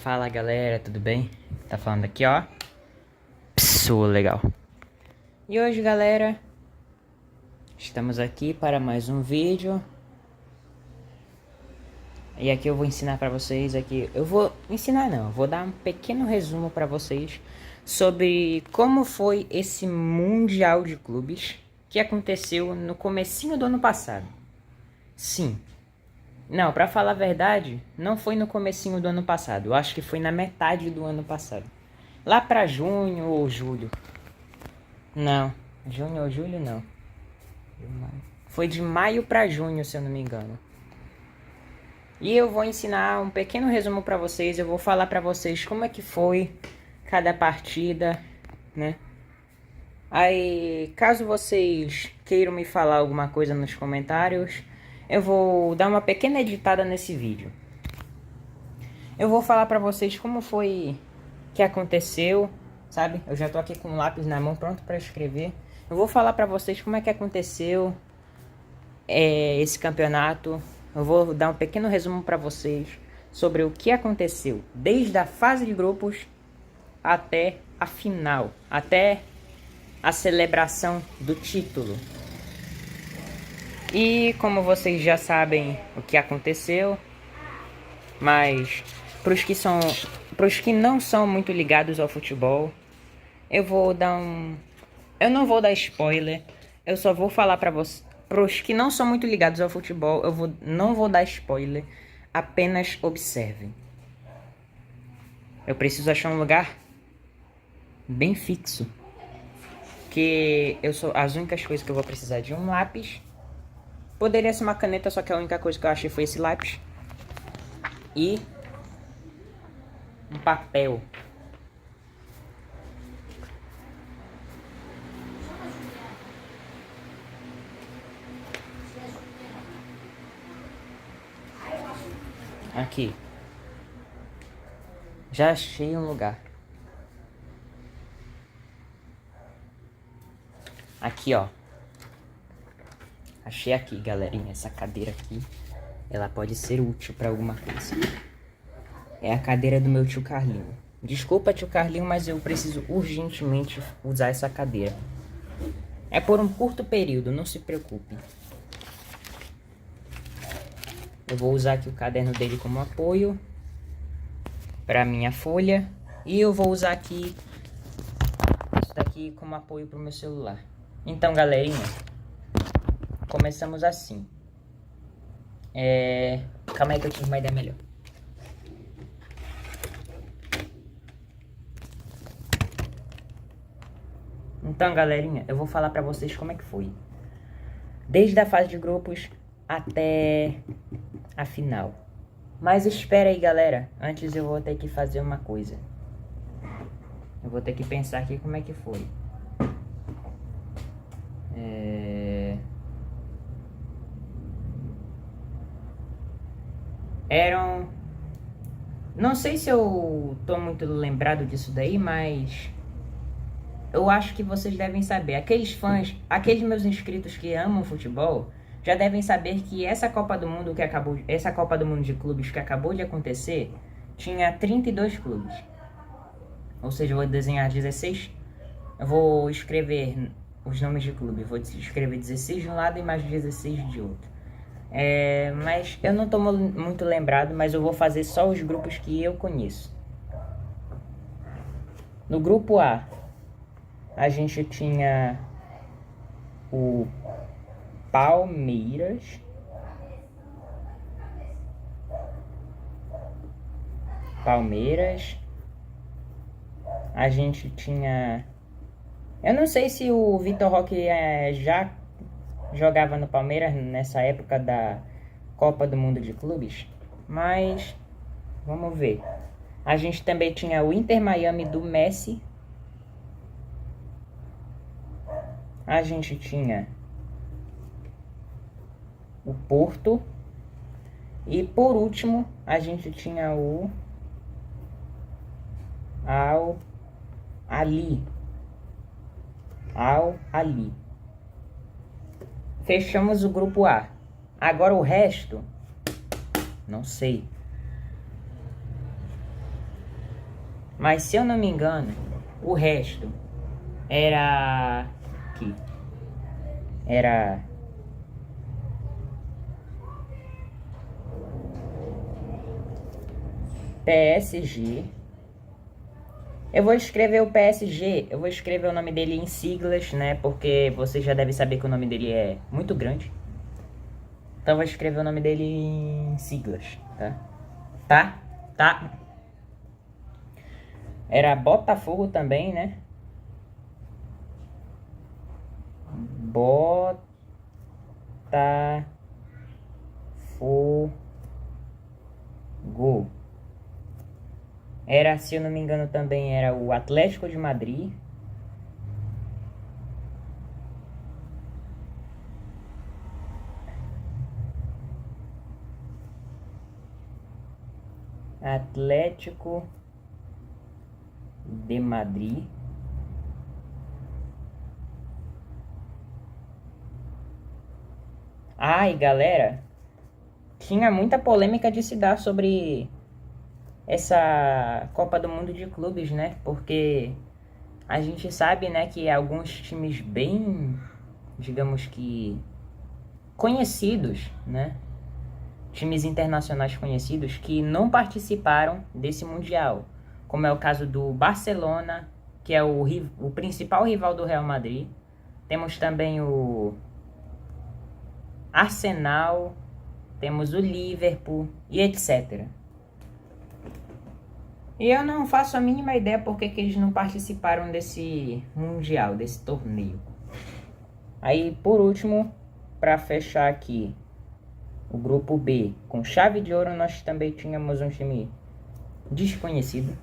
Fala galera, tudo bem? Tá falando aqui, ó. Pessoa legal. E hoje, galera, estamos aqui para mais um vídeo. E aqui eu vou ensinar pra vocês aqui. Eu vou ensinar não, eu vou dar um pequeno resumo pra vocês sobre como foi esse Mundial de Clubes que aconteceu no comecinho do ano passado. Sim. Não, pra falar a verdade, não foi no comecinho do ano passado. Eu acho que foi na metade do ano passado. Lá pra junho ou julho. Não, junho ou julho não. Foi de maio pra junho, se eu não me engano. E eu vou ensinar um pequeno resumo pra vocês. Eu vou falar pra vocês como é que foi cada partida, né? Aí, caso vocês queiram me falar alguma coisa nos comentários, eu vou dar uma pequena editada nesse vídeo. Eu vou falar pra vocês como foi que aconteceu, sabe? Eu já tô aqui com o lápis na mão, pronto pra escrever. Eu vou falar pra vocês como é que aconteceu esse campeonato. Eu vou dar um pequeno resumo pra vocês sobre o que aconteceu desde a fase de grupos até a final, até a celebração do título. E como vocês já sabem o que aconteceu, mas para os que não são muito ligados ao futebol, eu não vou dar spoiler, eu só vou falar para vocês. Para os que não são muito ligados ao futebol, não vou dar spoiler, apenas observem. Eu preciso achar um lugar bem fixo, que as únicas coisas que eu vou precisar de um lápis. Poderia ser uma caneta, só que a única coisa que eu achei foi esse lápis. E um papel. Aqui. Já achei um lugar. Aqui, ó. Achei aqui, galerinha. Essa cadeira aqui, ela pode ser útil pra alguma coisa. É a cadeira do meu tio Carlinho. Desculpa, tio Carlinho, mas eu preciso urgentemente usar essa cadeira. É por um curto período, não se preocupe. Eu vou usar aqui o caderno dele como apoio para minha folha. E eu vou usar aqui isso daqui como apoio para o meu celular. Então, galerinha, começamos assim. Calma aí que eu tive uma ideia melhor. Então, galerinha, eu vou falar pra vocês como é que foi. Desde a fase de grupos até a final. Mas espera aí, galera. Antes eu vou ter que fazer uma coisa. Eu vou ter que pensar aqui como é que foi. Não sei se eu tô muito lembrado disso daí, mas eu acho que vocês devem saber. Aqueles fãs, aqueles meus inscritos que amam futebol, já devem saber que essa Copa do Mundo essa Copa do Mundo de clubes que acabou de acontecer, tinha 32 clubes. Ou seja, eu vou desenhar 16. Eu vou escrever os nomes de clube. Vou escrever 16 de um lado e mais 16 de outro. Mas eu não tô muito lembrado, mas eu vou fazer só os grupos que eu conheço. No grupo A, a gente tinha o Palmeiras, a gente tinha... Eu não sei se o Vitor Roque já jogava no Palmeiras nessa época da Copa do Mundo de Clubes, mas vamos ver. A gente também tinha o Inter Miami do Messi. A gente tinha o Porto. E por último, a gente tinha o Al Ahly. Fechamos o grupo A. Agora o resto, não sei. Mas se eu não me engano, o resto era aqui. Era PSG. Eu vou escrever o PSG, eu vou escrever o nome dele em siglas, né? Porque você já deve saber que o nome dele é muito grande. Então eu vou escrever o nome dele em siglas, tá? Tá? Era Botafogo também, né? Botafogo. Era, se eu não me engano, também era o Atlético de Madrid. Atlético de Madrid. Ai, galera, tinha muita polêmica de se dar sobre essa Copa do Mundo de clubes, né? Porque a gente sabe, né, que alguns times bem, digamos que conhecidos, né? Times internacionais conhecidos que não participaram desse Mundial, como é o caso do Barcelona, que é o principal rival do Real Madrid. Temos também o Arsenal, temos o Liverpool e etc. E eu não faço a mínima ideia por que eles não participaram desse Mundial, desse torneio. Aí, por último, para fechar aqui, o grupo B, com chave de ouro, nós também tínhamos um time desconhecido,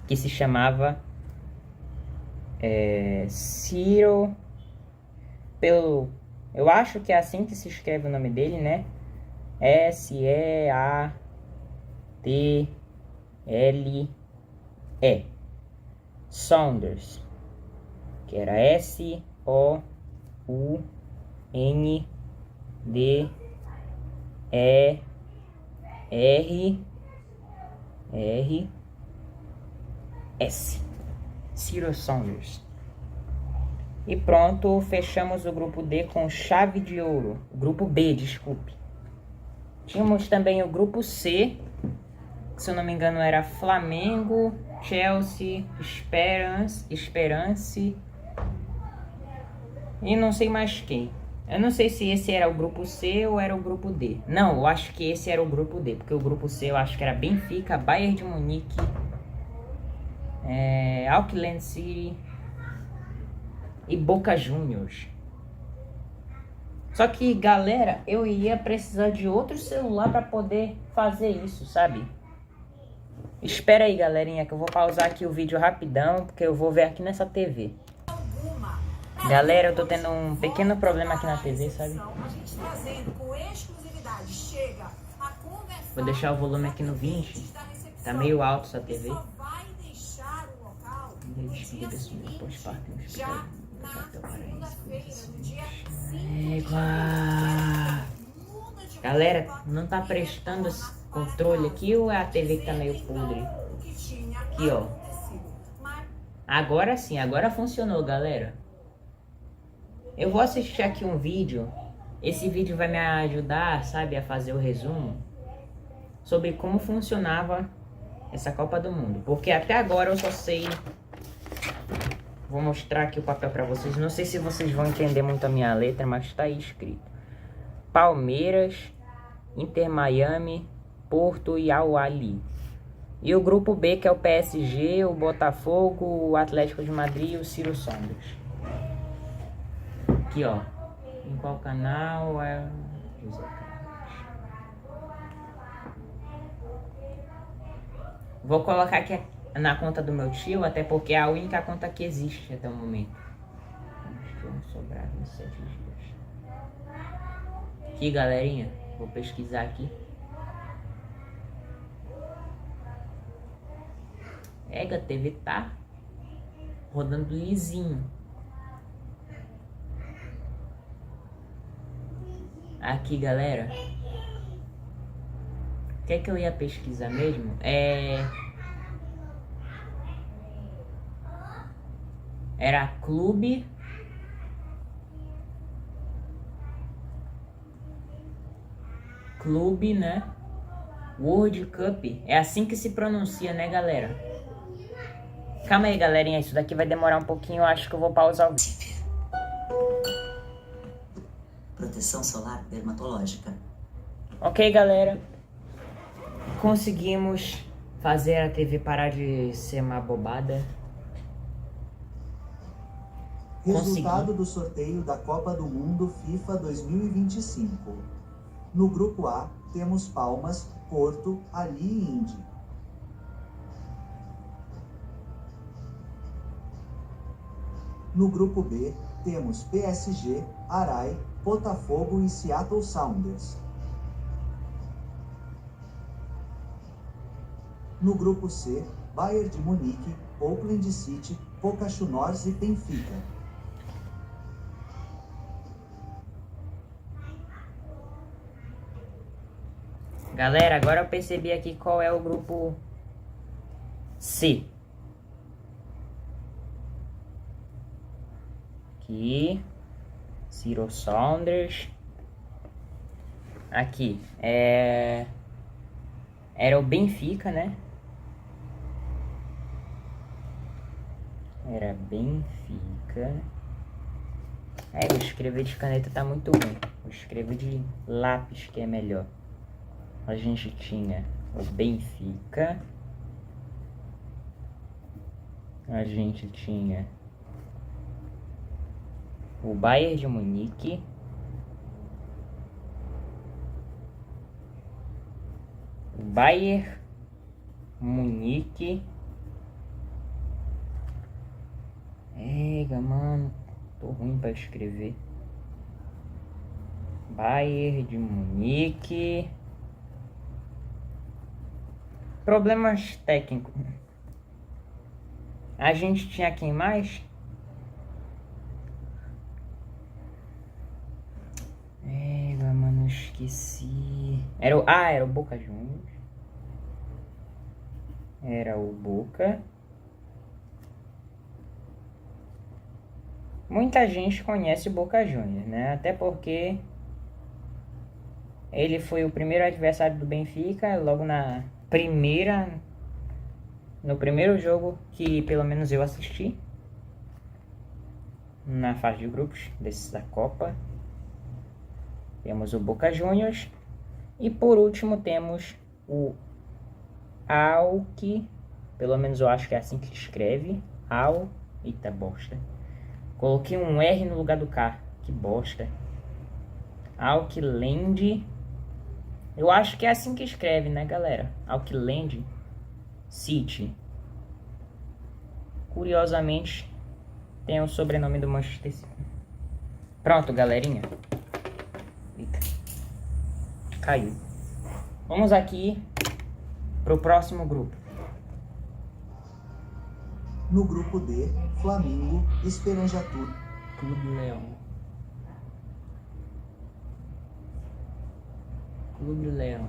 que se chamava Ciro, eu acho que é assim que se escreve o nome dele, né? S-E-A-T-L-E. Sounders, que era S-O-U-N-D-E-R-S. Ciro Saunders. E pronto, fechamos o grupo D com chave de ouro. Grupo B, desculpe. Tínhamos também o grupo C, que, se eu não me engano, era Flamengo, Chelsea, Esperance e não sei mais quem. Eu não sei se esse era o grupo C ou era o grupo D. Não, eu acho que esse era o grupo D, porque o grupo C eu acho que era Benfica, Bayern de Munique, Auckland City e Boca Juniors. Só que, galera, eu ia precisar de outro celular para poder fazer isso, sabe? Espera aí, galerinha, que eu vou pausar aqui o vídeo rapidão, porque eu vou ver aqui nessa TV. Galera, eu tô tendo um pequeno problema aqui na TV, sabe? Vou deixar o volume aqui no 20. Tá meio alto essa TV. Galera, não tá prestando controle aqui ou é a TV que tá meio podre? Aqui, ó. Agora sim, agora funcionou, galera. Eu vou assistir aqui um vídeo. Esse vídeo vai me ajudar, sabe, a fazer o resumo sobre como funcionava essa Copa do Mundo. Porque até agora eu só sei... Vou mostrar aqui o papel pra vocês. Não sei se vocês vão entender muito a minha letra, mas tá aí escrito: Palmeiras, Inter Miami, Porto e Al Ahly. E o grupo B, que é o PSG, o Botafogo, o Atlético de Madrid e o Ciro Saunders. Aqui, ó. Em qual canal é... Vou colocar aqui na conta do meu tio, até porque é a única conta que existe até o momento. Vamos sobrar 27 dias. Aqui, galerinha. Vou pesquisar aqui. A TV tá rodando lisinho. Aqui, galera. O que é que eu ia pesquisar mesmo? Era Clube né? World Cup. É assim que se pronuncia, né, galera? Calma aí, galerinha. Isso daqui vai demorar um pouquinho. Eu acho que eu vou pausar o vídeo. Proteção solar dermatológica. Ok, galera. Conseguimos fazer a TV parar de ser uma bobada. Resultado do sorteio da Copa do Mundo FIFA 2025. No grupo A, temos Palmas, Porto, Ali e Indy. No grupo B, temos PSG, Arai, Botafogo e Seattle Sounders. No grupo C, Bayern de Munique, Auckland City, Boca Juniors e Benfica. Galera, agora eu percebi aqui qual é o grupo C. Aqui, Seattle Sounders. Aqui, era o Benfica, né? Era Benfica. Vou escrever de caneta tá muito ruim. Vou escrever de lápis que é melhor. A gente tinha o Benfica. A gente tinha o Bayern de Munique. O Bayern Munique. Ega, mano. Tô ruim pra escrever. Bayern de Munique. Problemas técnicos. A gente tinha quem mais? Mano, eu esqueci. Era o Boca Juniors. Era o Boca. Muita gente conhece o Boca Juniors, né? Até porque ele foi o primeiro adversário do Benfica logo no primeiro jogo que pelo menos eu assisti na fase de grupos desses da Copa. Temos o Boca Juniors e por último temos o AUK, pelo menos eu acho que é assim que se escreve, eita bosta. Coloquei um R no lugar do K, que bosta. Auckland. Eu acho que é assim que escreve, né, galera? Auckland City. Curiosamente, tem o sobrenome do Manchester City. Pronto, galerinha. Eita. Caiu. Vamos aqui pro próximo grupo. No grupo D, Flamengo, Esperanjatu, Clube Leão. Clube Leão.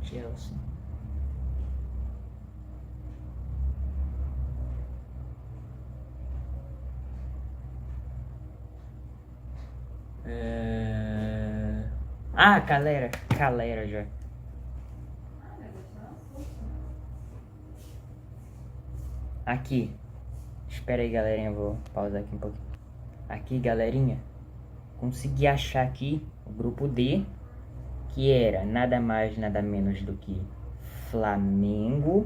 Chelsea. Calera já. Aqui. Espera aí, galerinha, eu vou pausar aqui um pouquinho. Aqui, galerinha, consegui achar aqui o grupo D, que era nada mais, nada menos do que Flamengo,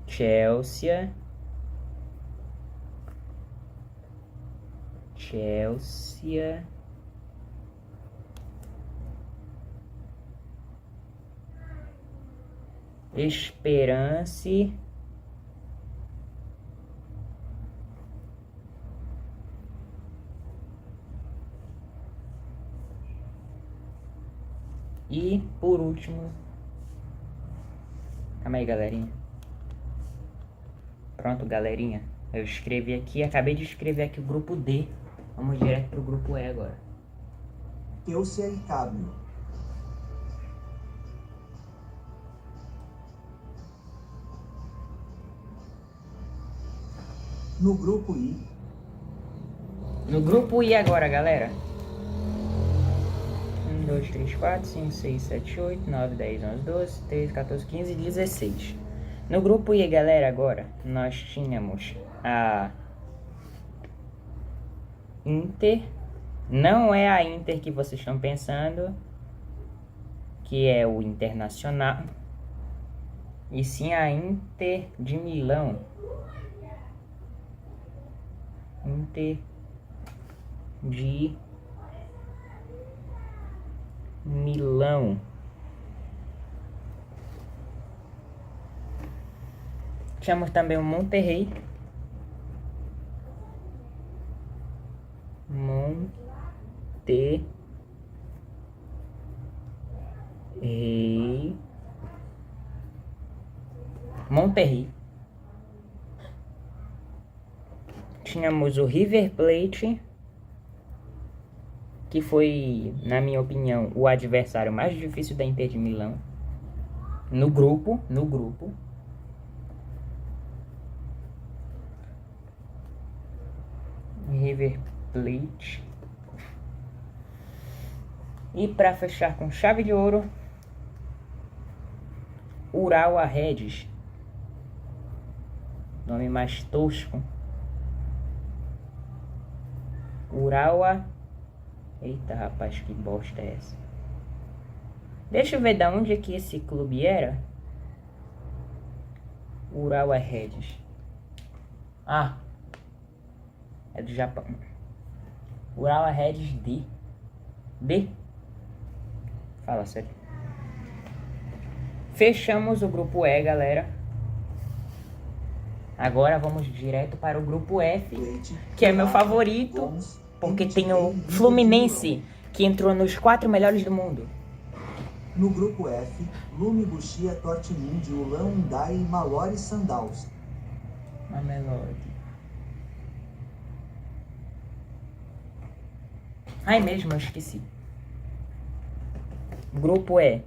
Chelsea, Esperance e por último, calma aí, galerinha. Pronto, galerinha, eu escrevi aqui, acabei de escrever aqui o grupo D. Vamos direto pro grupo E agora. Chelsea e Cabrio. No grupo I. No grupo I agora, galera. 1, 2, 3, 4, 5, 6, 7, 8, 9, 10, 11, 12, 13, 14, 15 e 16. No grupo I, galera, agora, nós tínhamos a Inter. Não é a Inter que vocês estão pensando, que é o Internacional, e sim a Inter de Milão. Inter de Milão. Tínhamos também o Monterrey. Monterrey. Tínhamos o River Plate, que foi, na minha opinião, o adversário mais difícil da Inter de Milão. No grupo. River Plate. E para fechar com chave de ouro, Urawa Reds. Nome mais tosco. Urawa. Eita, rapaz, que bosta é essa? Deixa eu ver da onde é que esse clube era. Urawa Reds. Ah, é do Japão. Urawa Reds D. Fala sério. Fechamos o grupo E, galera. Agora vamos direto para o grupo F, que é meu favorito, porque tem o Fluminense, que entrou nos 4 melhores do mundo. No grupo F, Lume Buxia Dortmund, Ulan Hyundai e Mallory Sandals. Mamelodi. Ai mesmo, eu esqueci. Grupo E.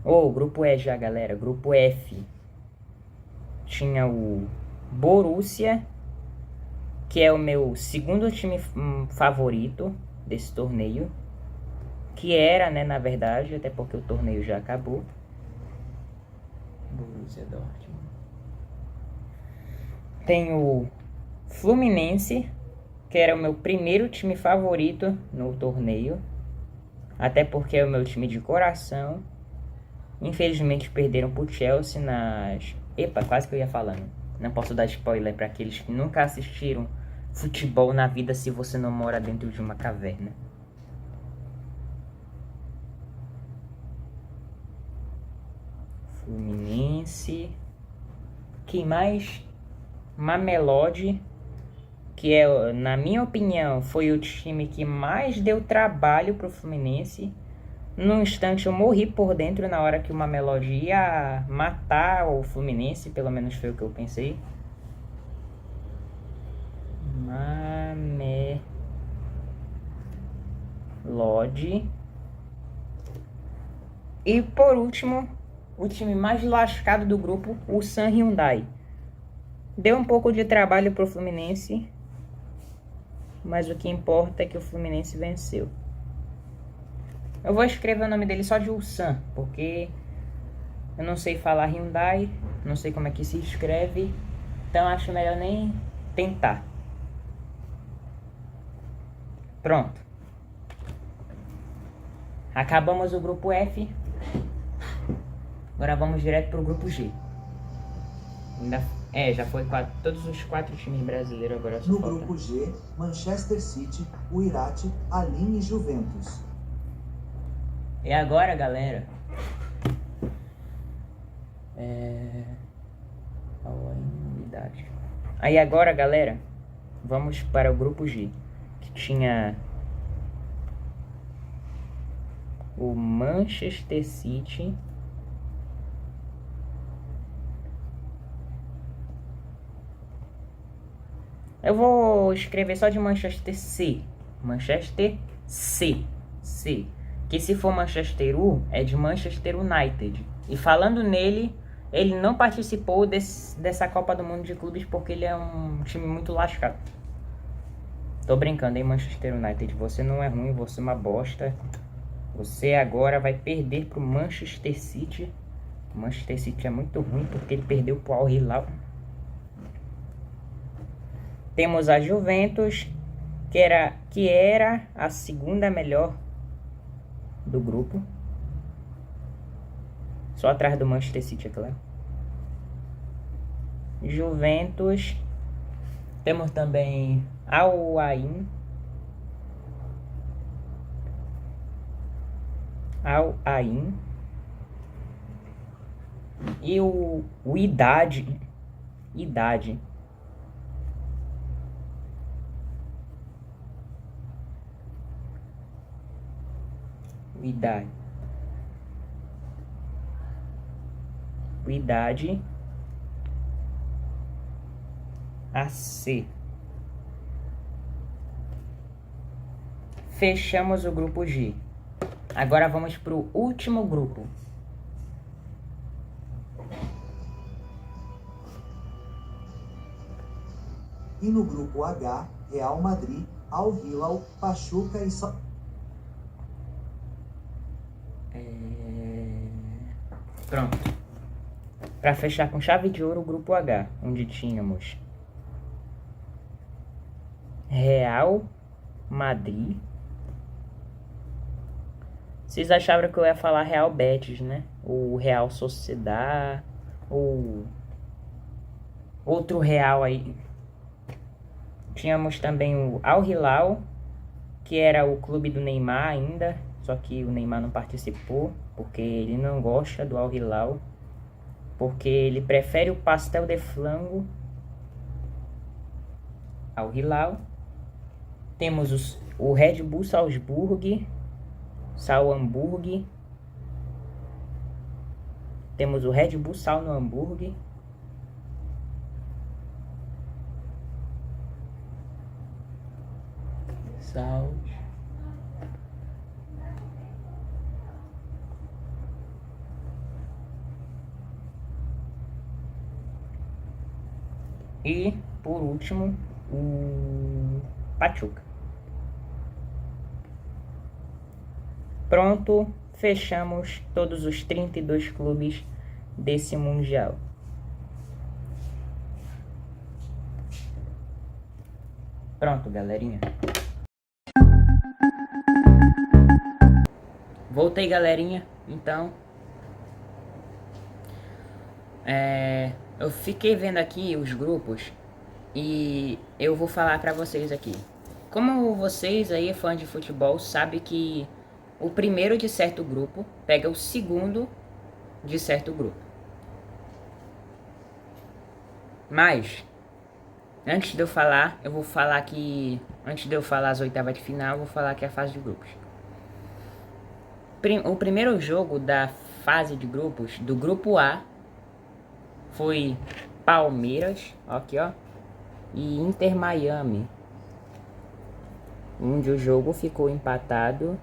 Grupo E já, galera. Grupo F. Tinha o Borussia, que é o meu segundo time favorito desse torneio. Que era, né, na verdade, até porque o torneio já acabou. Borussia Dortmund. Tem o Fluminense, que era o meu primeiro time favorito no torneio. Até porque é o meu time de coração. Infelizmente perderam pro Chelsea nas... Epa, quase que eu ia falando. Não posso dar spoiler para aqueles que nunca assistiram futebol na vida se você não mora dentro de uma caverna. Fluminense. Quem mais? Mamelodi, que é, na minha opinião, foi o time que mais deu trabalho pro Fluminense. Num instante eu morri por dentro na hora que o Mamelodi ia matar o Fluminense, pelo menos foi o que eu pensei. Mamelodi. E por último, o time mais lascado do grupo, o San Hyundai. Deu um pouco de trabalho pro Fluminense, mas o que importa é que o Fluminense venceu. Eu vou escrever o nome dele só de Ulsan, porque eu não sei falar Hyundai, não sei como é que se escreve, então acho melhor nem tentar. Pronto. Acabamos o grupo F. Agora vamos direto pro grupo G. Já foi todos os 4 times brasileiros agora. No grupo G, Manchester City, Uirati, Alin e Juventus. E agora, galera, Aí agora, galera, vamos para o grupo G, que tinha o Manchester City, eu vou escrever só de Manchester C. Manchester C. Que se for Manchester U, é de Manchester United. E falando nele, ele não participou dessa Copa do Mundo de Clubes porque ele é um time muito lascado. Tô brincando, hein, Manchester United. Você não é ruim, você é uma bosta. Você agora vai perder pro Manchester City. O Manchester City é muito ruim porque ele perdeu pro Al Hilal. Temos a Juventus, que era a segunda melhor do grupo. Só atrás do Manchester City, é claro. Juventus. Temos também Al Ain. Al Ain. E o Idade. Idade. Idade. Idade. AC. Fechamos o grupo G. Agora vamos para o último grupo. E no grupo H, Real Madrid, Al Hilal, Pachuca e Pronto. Para fechar com chave de ouro o grupo H, onde tínhamos Real Madrid. Vocês acharam que eu ia falar Real Betis, né? Ou Real Sociedad, ou outro Real aí. Tínhamos também o Al Hilal, que era o clube do Neymar ainda, só que o Neymar não participou, porque ele não gosta do Al Hilal, porque ele prefere o pastel de flango ao Hilal. Temos o Red Bull Salzburg. Temos o Red Bull Sal no Hamburgo. Sal. E, por último, o Pachuca. Pronto, fechamos todos os 32 clubes desse Mundial. Pronto, galerinha. Voltei, galerinha. Então, eu fiquei vendo aqui os grupos e eu vou falar pra vocês aqui. Como vocês aí, fãs de futebol, sabem que o primeiro de certo grupo pega o segundo de certo grupo. Mas, antes de eu falar, antes de eu falar as oitavas de final, eu vou falar aqui a fase de grupos. O primeiro jogo da fase de grupos, do grupo A, foi Palmeiras, aqui ó, e Inter Miami, onde o jogo ficou empatado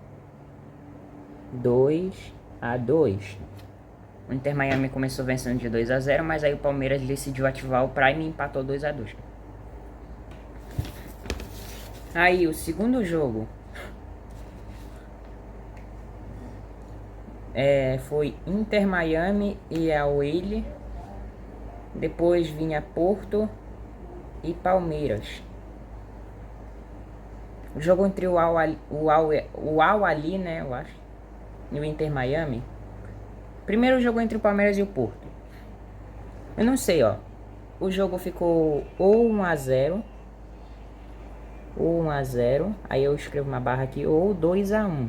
2-2. O Inter Miami começou vencendo de 2-0, mas aí o Palmeiras decidiu ativar o Prime e empatou 2-2. Aí o segundo jogo foi Inter Miami e Al Hilal. Depois vinha Porto e Palmeiras. O jogo entre o Al Ahly, né, eu acho, e o Inter Miami. Primeiro jogo entre o Palmeiras e o Porto. Eu não sei, ó. O jogo ficou ou 1-0, ou 1-0. Aí eu escrevo uma barra aqui, ou 2-1.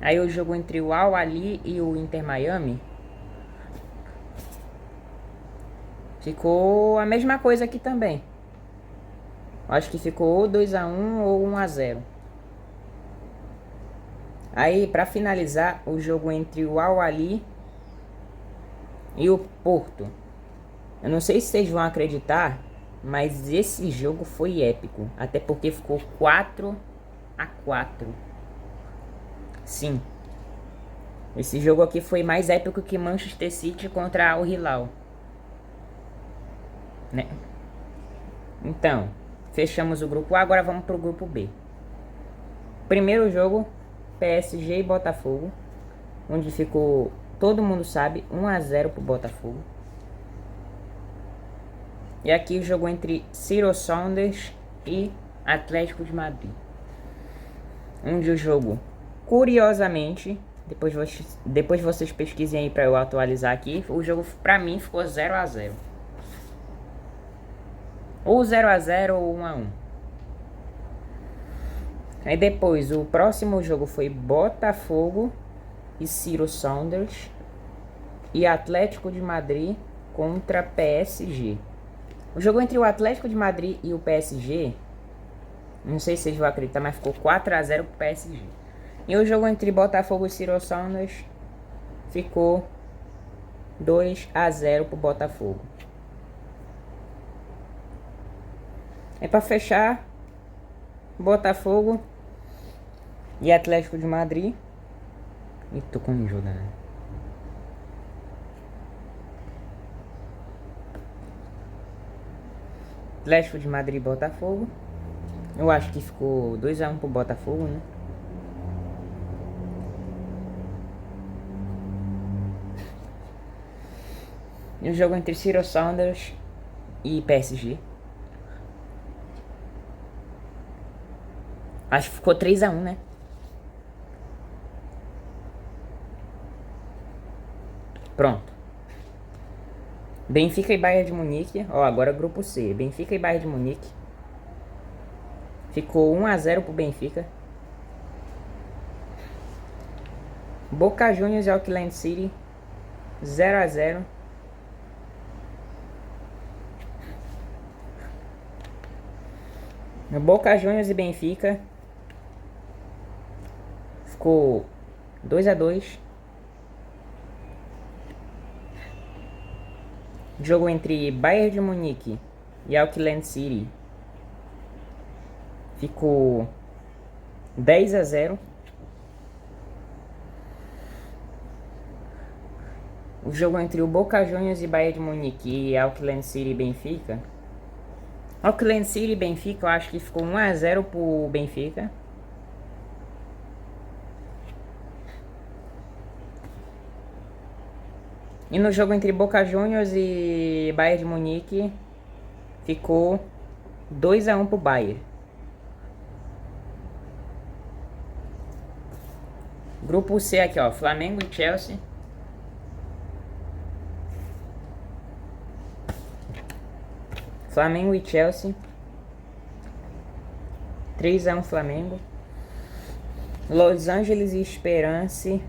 Aí o jogo entre o Al Ahly e o Inter Miami ficou a mesma coisa aqui também. Acho que ficou ou 2-1 ou 1-0. Aí, para finalizar, o jogo entre o Al Ahly e o Porto. Eu não sei se vocês vão acreditar, mas esse jogo foi épico. Até porque ficou 4-4. Sim. Esse jogo aqui foi mais épico que Manchester City contra Al Hilal, né? Então, fechamos o grupo A, agora vamos pro grupo B. Primeiro jogo, PSG e Botafogo, onde ficou, todo mundo sabe, 1-0 pro Botafogo. E aqui o jogo entre Seattle Sounders e Atlético de Madrid, onde o jogo, curiosamente, depois vocês pesquisem aí pra eu atualizar aqui, o jogo pra mim ficou 0-0. Ou 0-0 ou 1-1. Aí depois o próximo jogo foi Botafogo e Seattle Sounders e Atlético de Madrid contra PSG. O jogo entre o Atlético de Madrid e o PSG, não sei se vocês vão acreditar, mas ficou 4-0 pro PSG. E o jogo entre Botafogo e Seattle Sounders ficou 2-0 pro Botafogo. É pra fechar, Botafogo e Atlético de Madrid. E tô com ajuda, né? Atlético de Madrid e Botafogo. Eu acho que ficou 2-1 pro Botafogo, né? E o jogo entre Seattle Sounders e PSG. Acho que ficou 3-1, né? Pronto. Benfica e Bayern de Munique. Ó, agora grupo C. Benfica e Bayern de Munique. Ficou 1-0 pro Benfica. Boca Juniors e Auckland City 0-0. Boca Juniors e Benfica ficou 2-2. Jogo entre Bayern de Munique e Auckland City ficou 10-0. O jogo entre o Boca Juniors e Bayern de Munique e Auckland City e Benfica. Auckland City e Benfica, eu acho que ficou 1-0 pro Benfica. E no jogo entre Boca Juniors e Bayern de Munique, ficou 2-1 pro Bayern. Grupo C aqui, ó, Flamengo e Chelsea. Flamengo e Chelsea. 3-1 Flamengo. Los Angeles e Esperance.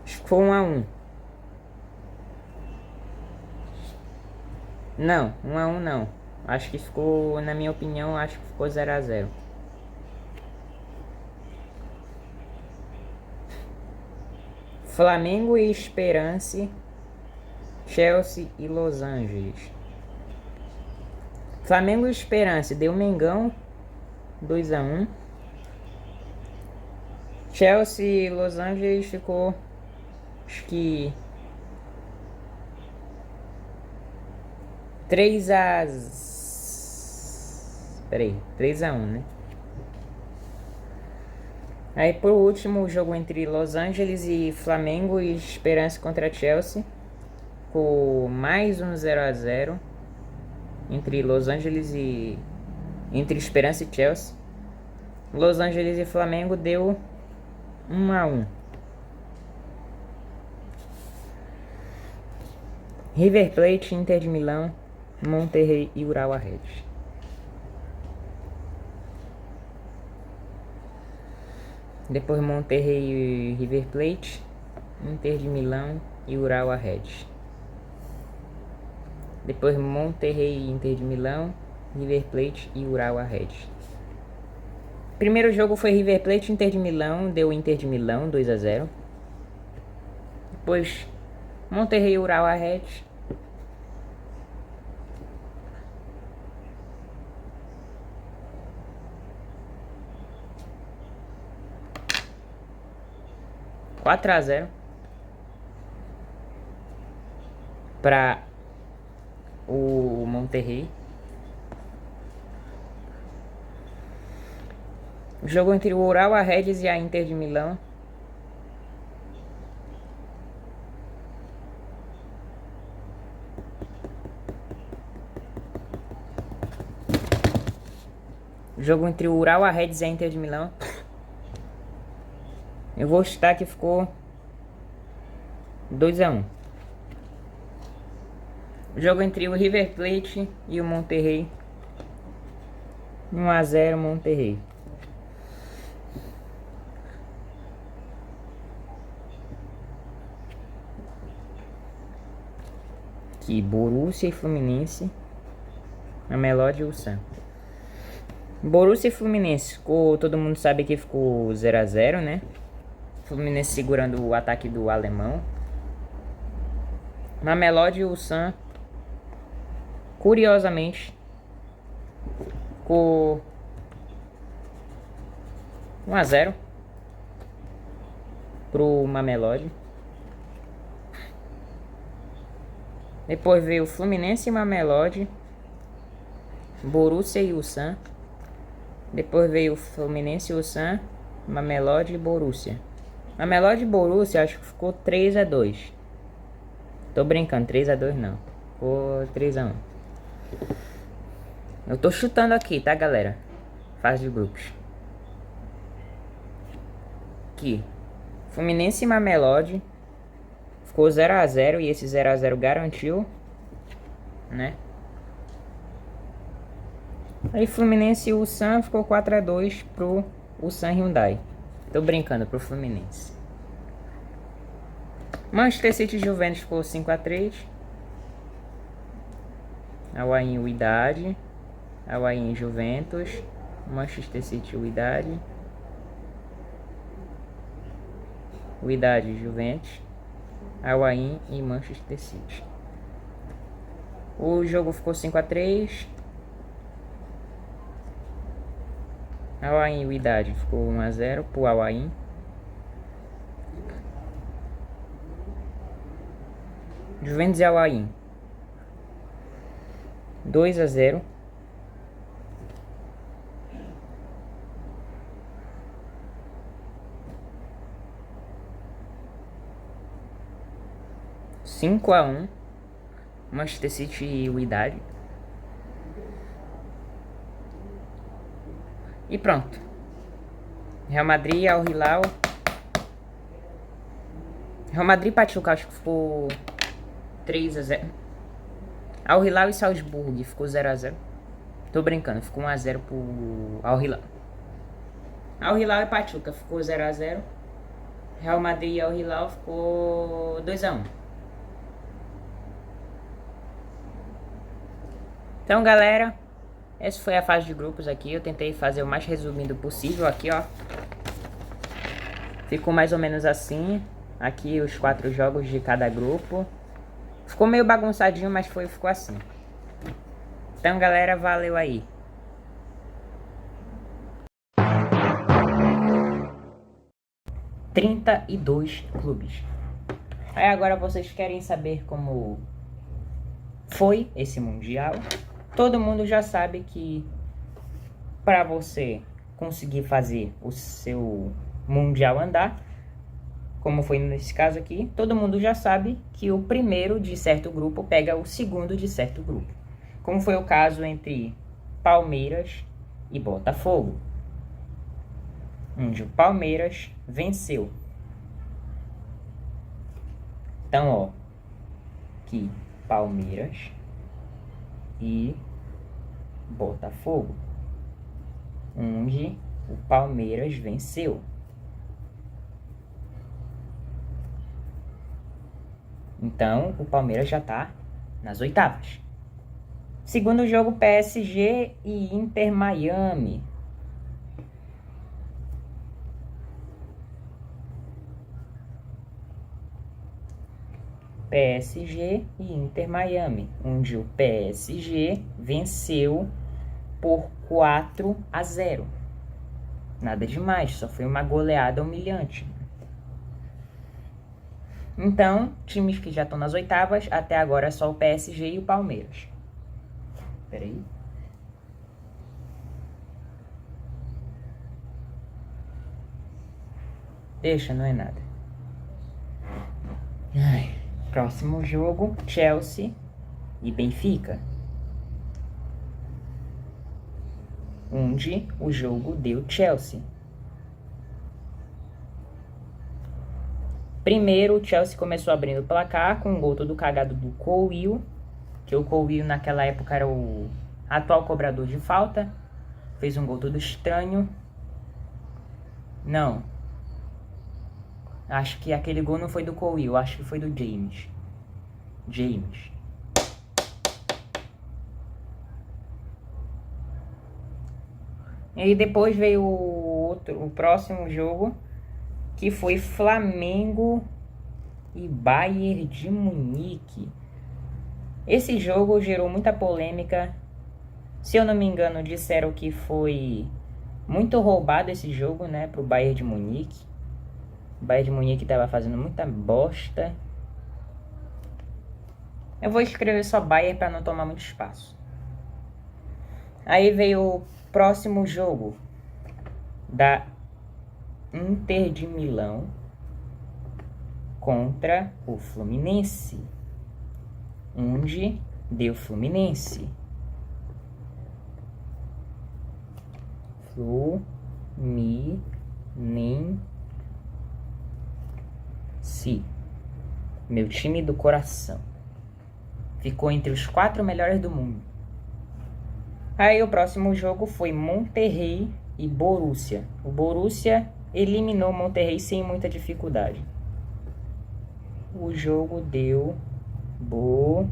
Ficou 1-1. Não, 1-1 não. Acho que ficou, na minha opinião, acho que ficou 0-0. Flamengo e Esperance, Chelsea e Los Angeles. Flamengo e Esperance deu Mengão 2-1. Chelsea e Los Angeles ficou, acho que 3-1, né? Aí por último o jogo entre Los Angeles e Flamengo e Esperance contra Chelsea, com mais um 0-0 entre Los Angeles e entre Esperance e Chelsea. Los Angeles e Flamengo deu 1-1. River Plate, Inter de Milão, Monterrey e Urawa Red. Depois Monterrey e River Plate, Inter de Milão e Urawa Red. Depois Monterrey e Inter de Milão, River Plate e Urawa Red. Primeiro jogo foi River Plate e Inter de Milão, deu Inter de Milão 2-0. Depois Monterrey Urawa Reds. Quatro a 0 para o Monterrey. O jogo entre o Urawa Reds e a Inter de Milão. O jogo entre o Urawa Reds e a Inter de Milão. Eu vou chutar que ficou 2 a 1. O jogo entre o River Plate e o Monterrey. 1 a 0 Monterrey. Aqui, Borussia e Fluminense. A Melody e o Sam. Borussia e Fluminense. Todo mundo sabe que ficou 0 a 0, né? Fluminense segurando o ataque do alemão. Mamelodi e o Sam, curiosamente, ficou 1 a 0 pro Mamelodi. Depois veio o Fluminense e Mamelodi, Borussia e o Sam. Depois veio o Fluminense e o Sam, Mamelodi e Borussia. Mamelodi e Borussia acho que ficou 3 a 2. Tô brincando, 3 a 2 não. Ficou 3 a 1. Eu tô chutando aqui, tá, galera? Fase de grupos. Aqui. Fluminense e Mamelodi. Ficou 0 a 0 e esse 0 a 0 garantiu, né? Aí Fluminense e o Sam ficou 4 a 2 pro Ulsan Hyundai. Tô brincando, pro Fluminense. Manchester City e Juventus ficou 5 a 3. Al-Ain e Wydad. Al-Ain e Juventus. Manchester City e Wydad. Wydad e Juventus. Al-Ain e Manchester City. O jogo ficou 5 a 3. Al-Ain e Wydad ficou 1 a 0 pro Al-Ain. Juventus e Al-Ain 2 a 0. Cinco a 1. Manchester City e Wydad. E pronto. Real Madrid, Al Hilal. Real Madrid Pachuca, acho que ficou 3 a 0. Al Hilal e Salzburg ficou 0 a 0. Tô brincando, ficou 1 a 0 pro Al Hilal. Al Hilal e Pachuca ficou 0 a 0. Real Madrid e Al Hilal ficou 2 a 1. Então, galera, essa foi a fase de grupos aqui. Eu tentei fazer o mais resumido possível aqui, ó. Ficou mais ou menos assim. Aqui os 4 jogos de cada grupo. Ficou meio bagunçadinho, mas ficou assim. Então, galera, valeu aí. (32 clubes). Aí agora vocês querem saber como foi esse Mundial. Todo mundo já sabe que para você conseguir fazer o seu Mundial andar, como foi nesse caso aqui, todo mundo já sabe que o primeiro de certo grupo pega o segundo de certo grupo. Como foi o caso entre Palmeiras e Botafogo, onde o Palmeiras venceu. Então, ó, aqui Palmeiras e Botafogo, onde o Palmeiras venceu. Então, o Palmeiras já tá nas oitavas. Segundo jogo, PSG e Inter Miami. PSG e Inter Miami, onde o PSG venceu por 4-0. Nada demais, só foi uma goleada humilhante. Então, times que já estão nas oitavas, até agora é só o PSG e o Palmeiras. Peraí. Deixa, não é nada. Ai, próximo jogo, Chelsea e Benfica. Onde o jogo deu Chelsea. Primeiro, o Chelsea começou abrindo o placar com um gol todo cagado do Cole, que o Cole naquela época era o atual cobrador de falta. Fez um gol todo estranho. Não. Acho que aquele gol não foi do Cole, acho que foi do James. E aí depois veio o próximo jogo, que foi Flamengo e Bayern de Munique. Esse jogo gerou muita polêmica. Se eu não me engano, disseram que foi muito roubado esse jogo, né, pro Bayern de Munique. O Bayern de Munique estava fazendo muita bosta. Eu vou escrever só Bayern para não tomar muito espaço. Aí veio o próximo jogo da Inter de Milão contra o Fluminense, onde deu Fluminense. Fluminense, meu time do coração, ficou entre os 4 melhores do mundo. Aí o próximo jogo foi Monterrey e Borussia. O Borussia eliminou o Monterrey sem muita dificuldade. O jogo deu Borussia.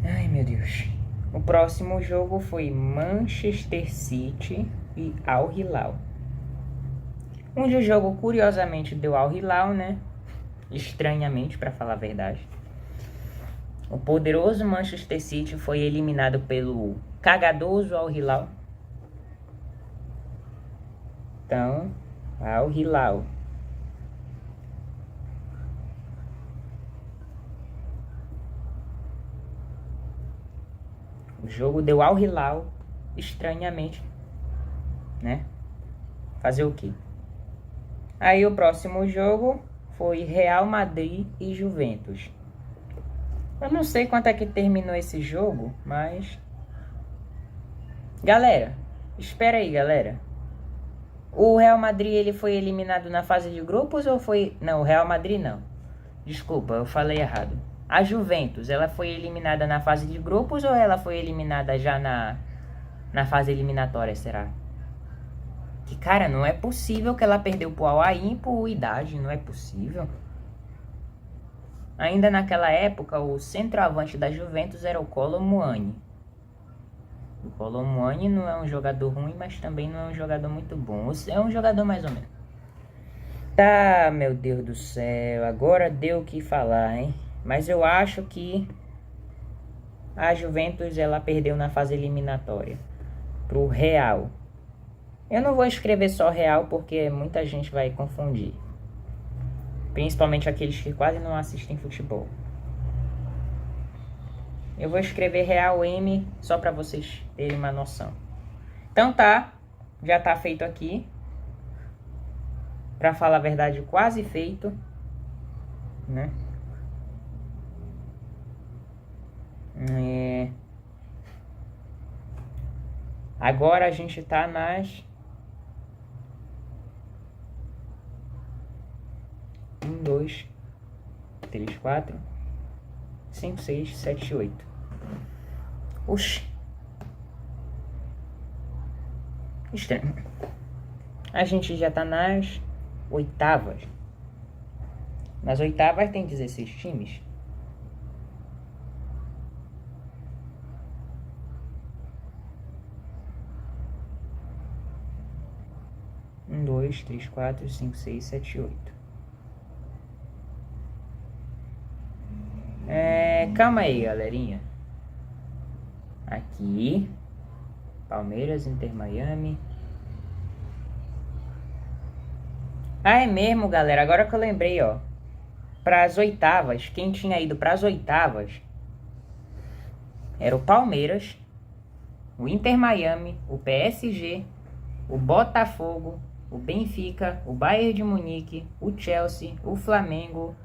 Ai, meu Deus. O próximo jogo foi Manchester City e Al Hilal. Onde o jogo, curiosamente, deu Al Hilal, né? Estranhamente, para falar a verdade. O poderoso Manchester City foi eliminado pelo cagadoso Al Hilal. Então, Al Hilal. O jogo deu Al Hilal, estranhamente, né? Fazer o quê? Aí o próximo jogo foi Real Madrid e Juventus. Eu não sei quanto é que terminou esse jogo, mas... Galera, espera aí, galera. O Real Madrid, ele foi eliminado na fase de grupos ou foi... Não, o Real Madrid não. Desculpa, eu falei errado. A Juventus, ela foi eliminada na fase de grupos ou ela foi eliminada já na fase eliminatória, será? Que, cara, não é possível que ela perdeu pro Al-Ain por idade, não é possível. Ainda naquela época, o centroavante da Juventus era o Kolo Muani. O Kolo Muani não é um jogador ruim, mas também não é um jogador muito bom. É um jogador mais ou menos. Tá, meu Deus do céu, agora deu o que falar, hein? Mas eu acho que a Juventus, ela perdeu na fase eliminatória pro Real. Eu não vou escrever só Real porque muita gente vai confundir. Principalmente aqueles que quase não assistem futebol. Eu vou escrever Real M só para vocês terem uma noção. Então tá, já tá feito aqui. Pra falar a verdade, quase feito, né? Agora a gente tá nas 1, 2, 3, 4, 5, 6, 7, 8. Oxi. Estranho. A gente já tá nas oitavas. Nas oitavas tem 16 times. 1, 2, 3, 4, 5, 6, 7, 8. Calma aí, galerinha. Aqui. Palmeiras, Inter Miami. Ah, é mesmo, galera. Agora que eu lembrei, ó. Para as oitavas, quem tinha ido para as oitavas era o Palmeiras, o Inter Miami, o PSG, o Botafogo, o Benfica, o Bayern de Munique, o Chelsea, o Flamengo,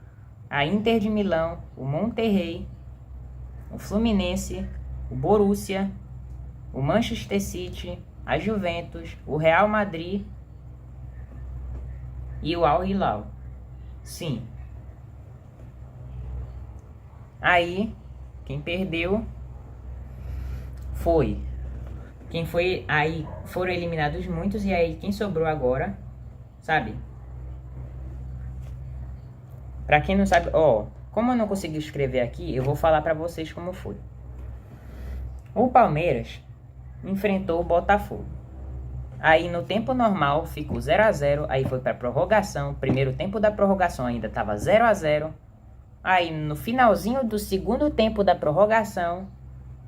a Inter de Milão, o Monterrey, o Fluminense, o Borussia, o Manchester City, a Juventus, o Real Madrid e o Al Hilal. Sim. Aí, quem perdeu foi... Quem foi... Aí foram eliminados muitos, e aí quem sobrou agora, sabe? Pra quem não sabe, ó... Como eu não consegui escrever aqui, eu vou falar pra vocês como foi. O Palmeiras enfrentou o Botafogo. Aí no tempo normal ficou 0 a 0, aí foi pra prorrogação. Primeiro tempo da prorrogação ainda tava 0 a 0. Aí no finalzinho do segundo tempo da prorrogação,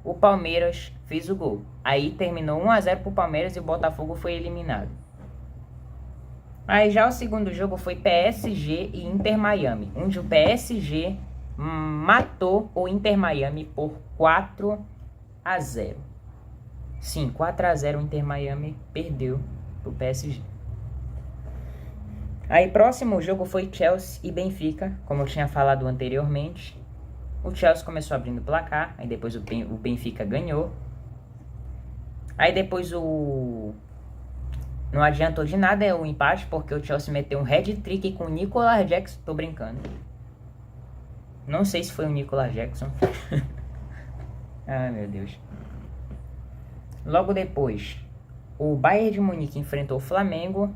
o Palmeiras fez o gol. Aí terminou 1 a 0 pro Palmeiras e o Botafogo foi eliminado. Aí já o segundo jogo foi PSG e Inter Miami, onde o PSG matou o Inter Miami por 4 a 0. Sim, 4 a 0 o Inter Miami perdeu pro PSG. Aí próximo jogo foi Chelsea e Benfica, como eu tinha falado anteriormente. O Chelsea começou abrindo o placar, aí depois o Benfica ganhou. Aí depois não adiantou de nada o empate, porque o Chelsea meteu um hat-trick com o Nicolas Jackson. Tô brincando. Não sei se foi o Nicolas Jackson. Ai, meu Deus. Logo depois, o Bayern de Munique enfrentou o Flamengo.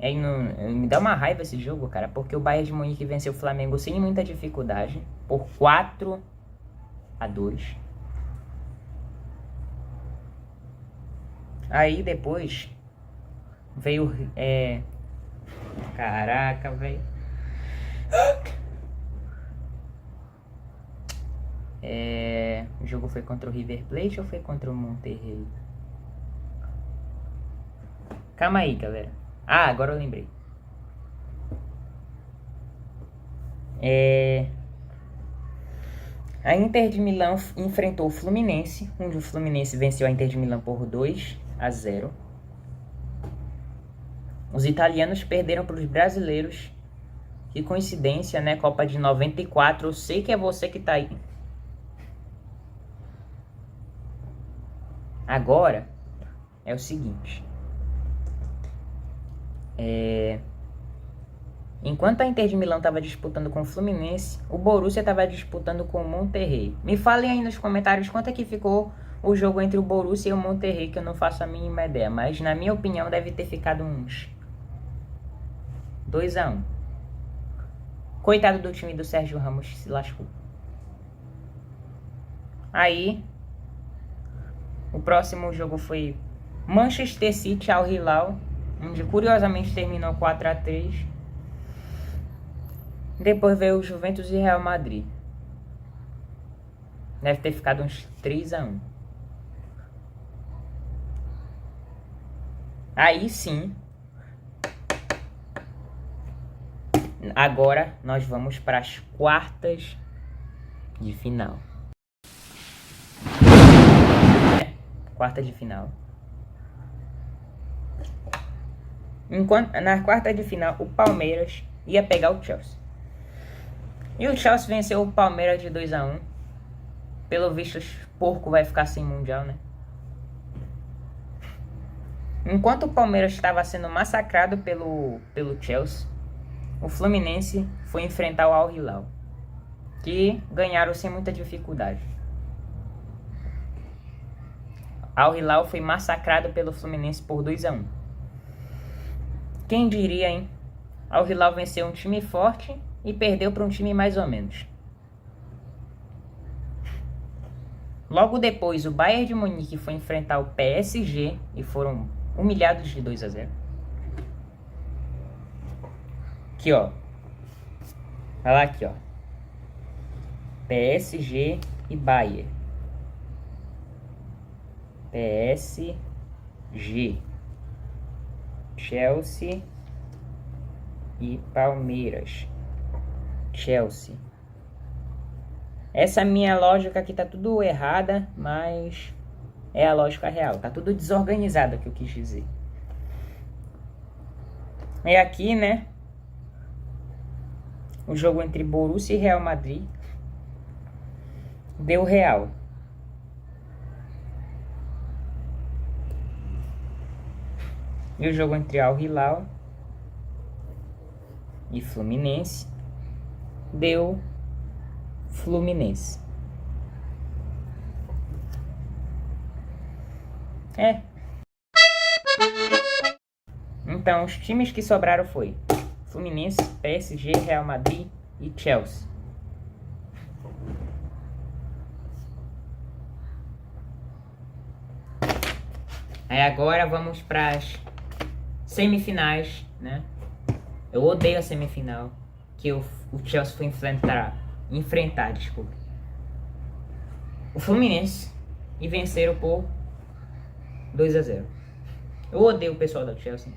Aí me dá uma raiva esse jogo, cara, porque o Bayern de Munique venceu o Flamengo sem muita dificuldade, por 4 a 2. Aí depois veio... Caraca, velho. O jogo foi contra o River Plate ou foi contra o Monterrey? Calma aí, galera. Ah, agora eu lembrei. A Inter de Milão enfrentou o Fluminense, onde o Fluminense venceu a Inter de Milão por 2 a 0. Os italianos perderam para os brasileiros. Que coincidência, né? Copa de 94. Eu sei que é você que tá aí. Agora é o seguinte. Enquanto a Inter de Milão estava disputando com o Fluminense, o Borussia estava disputando com o Monterrey. Me falem aí nos comentários quanto é que ficou o jogo entre o Borussia e o Monterrey, que eu não faço a mínima ideia. Mas na minha opinião deve ter ficado uns 2 a 1. Coitado do time do Sérgio Ramos, se lascou. Aí, o próximo jogo foi Manchester City ao Hilal, onde curiosamente terminou 4 a 3. Depois veio o Juventus e Real Madrid. Deve ter ficado uns 3 a 1. Aí sim. Agora nós vamos para as quartas de final. Quarta de final. Na quarta de final, o Palmeiras ia pegar o Chelsea. E o Chelsea venceu o Palmeiras de 2 a 1. Pelo visto, o porco vai ficar sem mundial, né? Enquanto o Palmeiras estava sendo massacrado pelo Chelsea, o Fluminense foi enfrentar o Al Hilal, que ganharam sem muita dificuldade. Al Hilal foi massacrado pelo Fluminense por 2 a 1. Quem diria, hein? Al Hilal venceu um time forte e perdeu para um time mais ou menos. Logo depois, o Bayern de Munique foi enfrentar o PSG e foram humilhados de 2 a 0. Aqui, ó. Olha lá aqui, ó. PSG e Bayern. PSG. Chelsea e Palmeiras. Chelsea. Essa minha lógica aqui tá tudo errada, mas é a lógica real. Tá tudo desorganizado, que eu quis dizer. É aqui, né? O jogo entre Borussia e Real Madrid. Deu Real. E o jogo entre Al Hilal e Fluminense deu Fluminense. Então, os times que sobraram foi Fluminense, PSG, Real Madrid e Chelsea. Aí agora vamos para as semifinais, né? Eu odeio a semifinal que o Chelsea foi enfrentar, desculpa, o Fluminense e venceram por 2-0. Eu odeio o pessoal da Chelsea.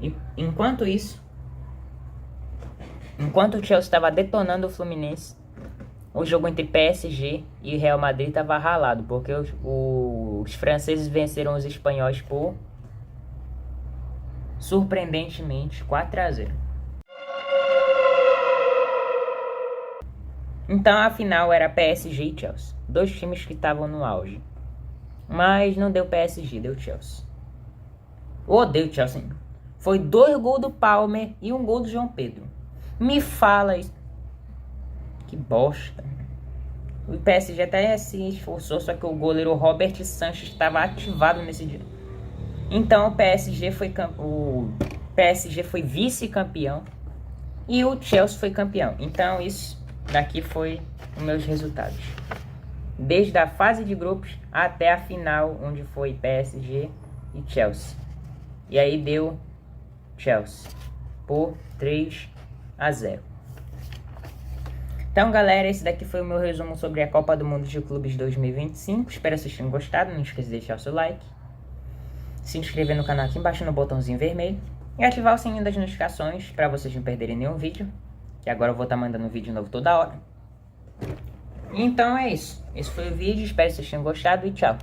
E enquanto o Chelsea estava detonando o Fluminense, o jogo entre PSG e Real Madrid estava ralado, porque os franceses venceram os espanhóis por, surpreendentemente, 4-0. Então a final era PSG e Chelsea, dois times que estavam no auge. Mas não deu PSG, deu Chelsea. Eu odeio o Chelsea. Foi 2 gols do Palmer e 1 gol do João Pedro. Me fala isso. Que bosta. O PSG até se esforçou, só que o goleiro Robert Sanches estava ativado nesse dia. Então o PSG foi vice-campeão e o Chelsea foi campeão. Então isso daqui foi os meus resultados. Desde a fase de grupos até a final, onde foi PSG e Chelsea. E aí deu Chelsea por 3-0. Então, galera, esse daqui foi o meu resumo sobre a Copa do Mundo de Clubes 2025. Espero que vocês tenham gostado. Não esqueça de deixar o seu like, se inscrever no canal aqui embaixo no botãozinho vermelho e ativar o sininho das notificações para vocês não perderem nenhum vídeo, que agora eu vou estar mandando vídeo novo toda hora. Então é isso. Esse foi o vídeo. Espero que vocês tenham gostado e tchau.